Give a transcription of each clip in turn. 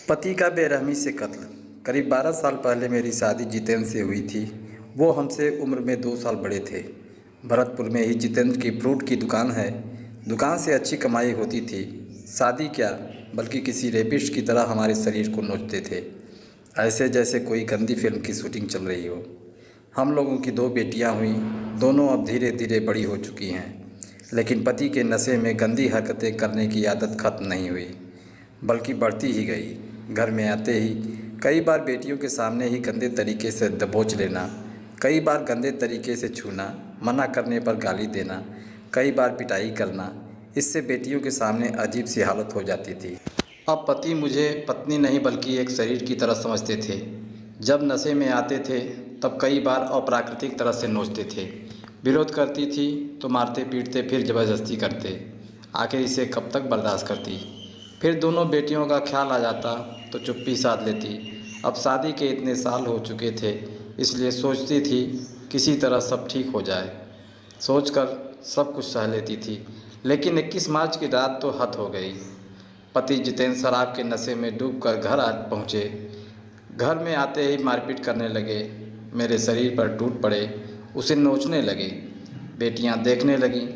पति का बेरहमी से कत्ल। करीब 12 साल पहले मेरी शादी जितेंद्र से हुई थी। वो हमसे उम्र में 2 साल बड़े थे। भरतपुर में ही जितेंद्र की फ्रूट की दुकान है। दुकान से अच्छी कमाई होती थी। शादी क्या, बल्कि किसी रेपिस्ट की तरह हमारे शरीर को नोचते थे, ऐसे जैसे कोई गंदी फिल्म की शूटिंग चल रही हो। हम लोगों की 2 बेटियां हुई। दोनों अब धीरे धीरे बड़ी हो चुकी हैं, लेकिन पति के नशे में गंदी हरकतें करने की आदत खत्म नहीं हुई, बल्कि बढ़ती ही गई। घर में आते ही कई बार बेटियों के सामने ही गंदे तरीके से दबोच लेना, कई बार गंदे तरीके से छूना, मना करने पर गाली देना, कई बार पिटाई करना। इससे बेटियों के सामने अजीब सी हालत हो जाती थी। अब पति मुझे पत्नी नहीं बल्कि एक शरीर की तरह समझते थे। जब नशे में आते थे तब कई बार अप्राकृतिक तरह से नोचते थे। विरोध करती थी तो मारते पीटते, फिर ज़बरदस्ती करते। आखिर इसे कब तक बर्दाश्त करती। फिर दोनों बेटियों का ख्याल आ जाता तो चुप्पी साध लेती। अब शादी के इतने साल हो चुके थे, इसलिए सोचती थी किसी तरह सब ठीक हो जाए। सोचकर सब कुछ सह लेती थी। लेकिन 21 मार्च की रात तो हद हो गई। पति जितेंद्र शराब के नशे में डूबकर घर आ पहुँचे। घर में आते ही मारपीट करने लगे, मेरे शरीर पर टूट पड़े, उसे नोचने लगे। बेटियां देखने लगीं।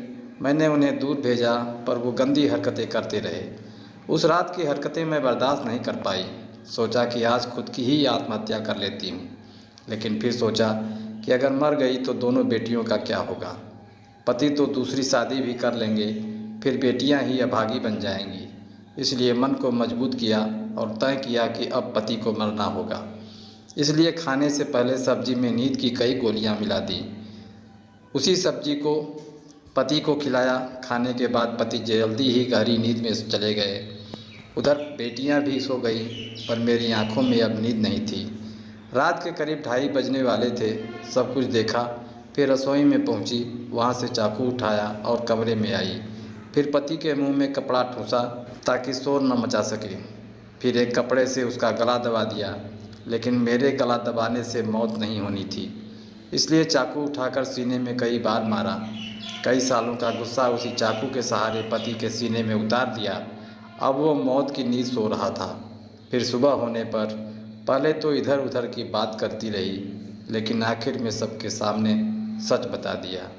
मैंने उन्हें दूर भेजा, पर वो गंदी हरकतें करते रहे। उस रात की हरकतें मैं बर्दाश्त नहीं कर पाई। सोचा कि आज खुद की ही आत्महत्या कर लेती हूँ, लेकिन फिर सोचा कि अगर मर गई तो दोनों बेटियों का क्या होगा। पति तो दूसरी शादी भी कर लेंगे, फिर बेटियां ही अभागी बन जाएंगी। इसलिए मन को मजबूत किया और तय किया कि अब पति को मरना होगा। इसलिए खाने से पहले सब्जी में नींद की कई गोलियां मिला दी। उसी सब्जी को पति को खिलाया। खाने के बाद पति जल्दी ही गहरी नींद में चले गए। उधर बेटियां भी सो गई, पर मेरी आंखों में अब नींद नहीं थी। रात के करीब 2:30 बजने वाले थे। सब कुछ देखा, फिर रसोई में पहुंची। वहां से चाकू उठाया और कमरे में आई। फिर पति के मुंह में कपड़ा ठूंसा ताकि शोर न मचा सके। फिर एक कपड़े से उसका गला दबा दिया, लेकिन मेरे गला दबाने से मौत नहीं होनी थी, इसलिए चाकू उठाकर सीने में कई बार मारा। कई सालों का गुस्सा उसी चाकू के सहारे पति के सीने में उतार दिया। अब वो मौत की नींद सो रहा था। फिर सुबह होने पर पहले तो इधर उधर की बात करती रही, लेकिन आखिर में सबके सामने सच बता दिया।